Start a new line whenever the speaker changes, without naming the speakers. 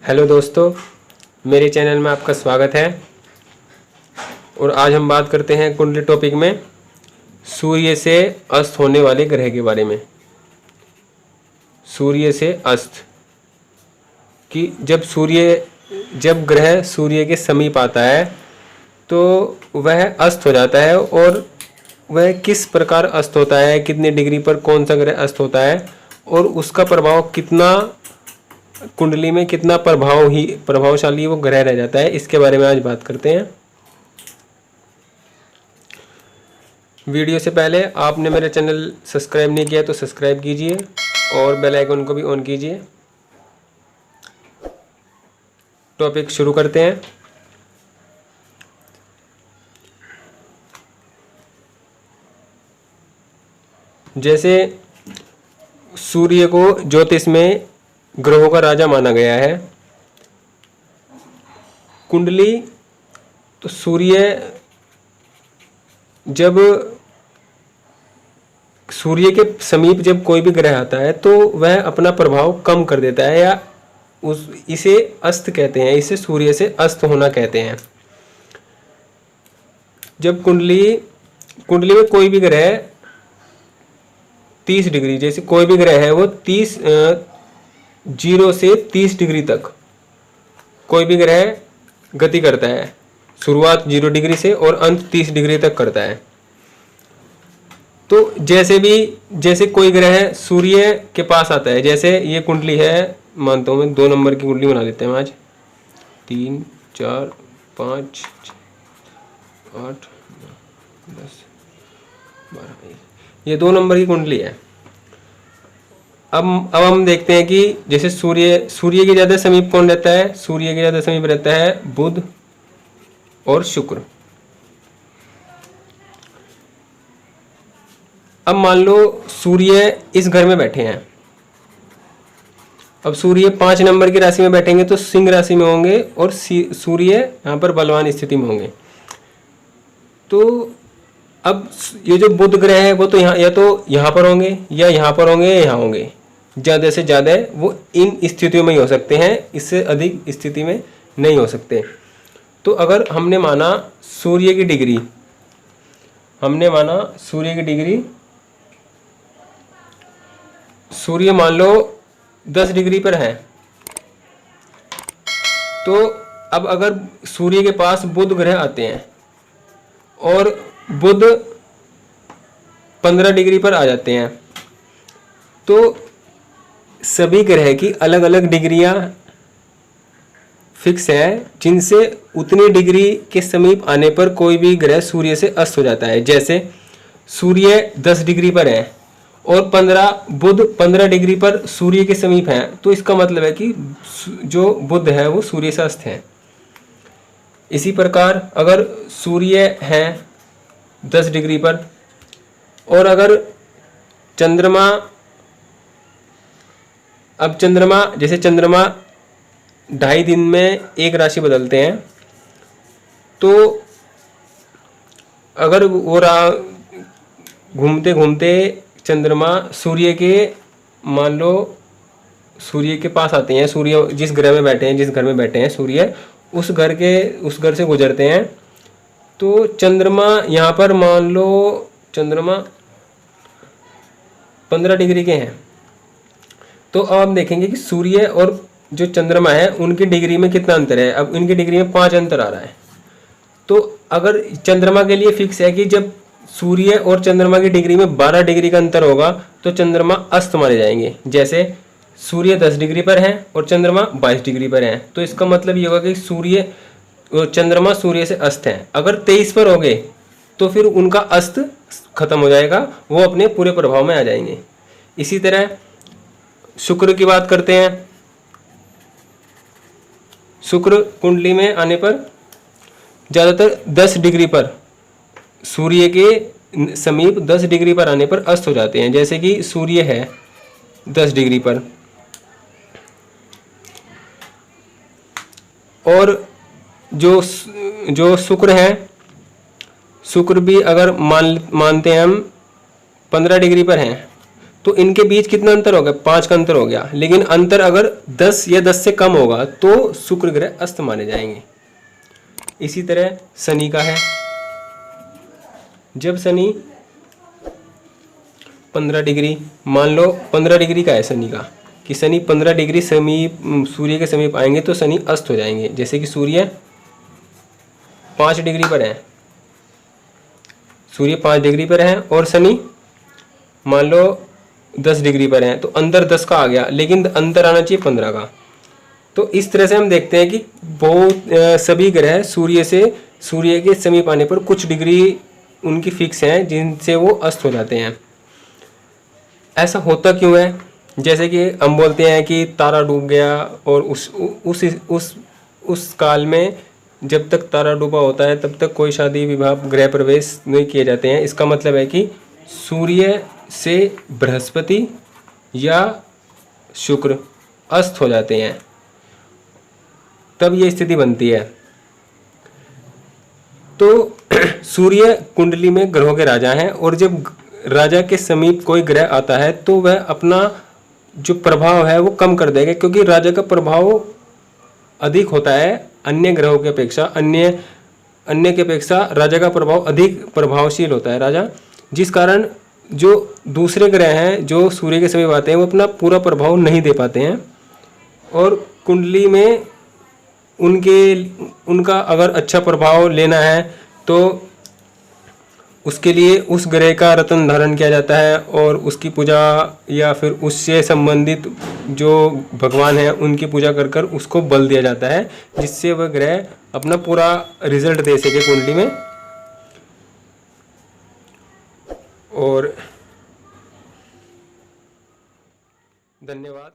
Hello दोस्तों, मेरे channel में आपका स्वागत है। और आज हम बात करते हैं कुंडली टॉपिक में सूर्य से अस्त होने वाले ग्रह के बारे में। सूर्य से अस्त कि जब ग्रह सूर्य के समीप आता है तो वह अस्त हो जाता है, और वह किस प्रकार अस्त होता है, कितने डिग्री पर कौन सा ग्रह अस्त होता है और उसका प्रभाव कितना कुंडली में कितना प्रभावशाली वो ग्रह रह जाता है, इसके बारे में आज बात करते हैं। वीडियो से पहले आपने मेरा चैनल सब्सक्राइब नहीं किया तो सब्सक्राइब कीजिए और बेल आइकन को भी ऑन कीजिए। टॉपिक शुरू करते हैं। जैसे सूर्य को ज्योतिष में ग्रहों का राजा माना गया है। कुंडली तो सूर्य के समीप जब कोई भी ग्रह आता है तो वह अपना प्रभाव कम कर देता है, या इसे अस्त कहते हैं, इसे सूर्य से अस्त होना कहते हैं। जब कुंडली में कोई भी ग्रह 30 डिग्री, जैसे कोई भी ग्रह है वो 0 से 30 डिग्री तक कोई भी ग्रह गति करता है। शुरुआत 0 डिग्री से और अंत 30 डिग्री तक करता है। तो जैसे कोई ग्रह सूर्य के पास आता है, जैसे ये कुंडली है, मानता हूँ मैं 2 नंबर की कुंडली बना लेते हैं आज। 3 4 5 8 10 12, ये 2 नंबर की कुंडली है। अब हम देखते हैं कि जैसे सूर्य के ज़्यादा समीप कौन रहता है। सूर्य के ज़्यादा समीप रहता है बुध और शुक्र। अब मान लो सूर्य इस घर में बैठे हैं। अब सूर्य 5 नंबर की राशि में बैठेंगे तो सिंह राशि में होंगे, और सूर्य यहाँ पर बलवान स्थिति में होंगे। तो अब ये जो बुध ग्रह है वो तो यहाँ पर होंगे, या यहाँ पर होंगे, या यहाँ होंगे। ज़्यादा से ज़्यादा वो इन स्थितियों में ही हो सकते हैं, इससे अधिक स्थिति में नहीं हो सकते। तो अगर हमने माना सूर्य की डिग्री, सूर्य मान लो 10 डिग्री पर है, तो अब अगर सूर्य के पास बुध ग्रह आते हैं और बुध 15 डिग्री पर आ जाते हैं, तो सभी ग्रह की अलग अलग डिग्रियां फिक्स हैं, जिनसे उतनी डिग्री के समीप आने पर कोई भी ग्रह सूर्य से अस्त हो जाता है। जैसे सूर्य 10 डिग्री पर है और बुध 15 डिग्री पर सूर्य के समीप है, तो इसका मतलब है कि जो बुध है वो सूर्य से अस्त है। इसी प्रकार अगर सूर्य है 10 डिग्री पर, और अगर चंद्रमा जैसे चंद्रमा 2.5 दिन में एक राशि बदलते हैं, तो अगर वो घूमते घूमते चंद्रमा सूर्य के पास आते हैं, सूर्य जिस घर में बैठे हैं सूर्य उस घर से गुजरते हैं, तो चंद्रमा यहाँ पर मान लो चंद्रमा 15 डिग्री के हैं। तो अब हम देखेंगे कि सूर्य और जो चंद्रमा है उनकी डिग्री में कितना अंतर है। अब इनकी डिग्री में 5 अंतर आ रहा है। तो अगर चंद्रमा के लिए फिक्स है कि जब सूर्य और चंद्रमा की डिग्री में 12 डिग्री का अंतर होगा तो चंद्रमा अस्त माने जाएंगे। जैसे सूर्य 10 डिग्री पर है और चंद्रमा 22 डिग्री पर है, तो इसका मतलब ये होगा कि चंद्रमा सूर्य से अस्त है। अगर 23 पर हो गए तो फिर उनका अस्त खत्म हो जाएगा, वो अपने पूरे प्रभाव में आ जाएंगे। इसी तरह शुक्र की बात करते हैं। शुक्र कुंडली में आने पर ज़्यादातर 10 डिग्री पर, सूर्य के समीप 10 डिग्री पर आने पर अस्त हो जाते हैं। जैसे कि सूर्य है 10 डिग्री पर, और जो शुक्र है, शुक्र भी अगर मानते हैं हम 15 डिग्री पर हैं, तो इनके बीच कितना अंतर हो गया, 5 का अंतर हो गया। लेकिन अंतर अगर 10 या 10 से कम होगा तो शुक्र ग्रह अस्त माने जाएंगे। इसी तरह शनि का है, जब शनि 15 डिग्री, मान लो 15 डिग्री का है शनि का, कि शनि 15 डिग्री समीप सूर्य के समीप आएंगे तो शनि अस्त हो जाएंगे। जैसे कि सूर्य 5 डिग्री पर है, सूर्य 5 डिग्री पर है और शनि मान लो 10 डिग्री पर है, तो अंतर 10 का आ गया, लेकिन अंतर आना चाहिए 15 का। तो इस तरह से हम देखते हैं कि बहुत सभी ग्रह सूर्य के समीप आने पर कुछ डिग्री उनकी फिक्स हैं जिनसे वो अस्त हो जाते हैं। ऐसा होता क्यों है? जैसे कि हम बोलते हैं कि तारा डूब गया और उस काल में जब तक तारा डूबा होता है तब तक कोई शादी विवाह गृह प्रवेश नहीं किए जाते हैं। इसका मतलब है कि सूर्य से बृहस्पति या शुक्र अस्त हो जाते हैं, तब ये स्थिति बनती है। तो सूर्य कुंडली में ग्रहों के राजा हैं, और जब राजा के समीप कोई ग्रह आता है तो वह अपना जो प्रभाव है वो कम कर देगा, क्योंकि राजा का प्रभाव अधिक होता है अन्य ग्रहों के अपेक्षा। अन्य के अपेक्षा राजा का प्रभाव अधिक प्रभावशील होता है राजा, जिस कारण जो दूसरे ग्रह हैं जो सूर्य के समीप आते हैं वो अपना पूरा प्रभाव नहीं दे पाते हैं। और कुंडली में उनका अगर अच्छा प्रभाव लेना है तो उसके लिए उस ग्रह का रत्न धारण किया जाता है और उसकी पूजा या फिर उससे संबंधित जो भगवान है उनकी पूजा कर कर उसको बल दिया जाता है, जिससे वह ग्रह अपना पूरा रिजल्ट दे सके कुंडली में। और धन्यवाद।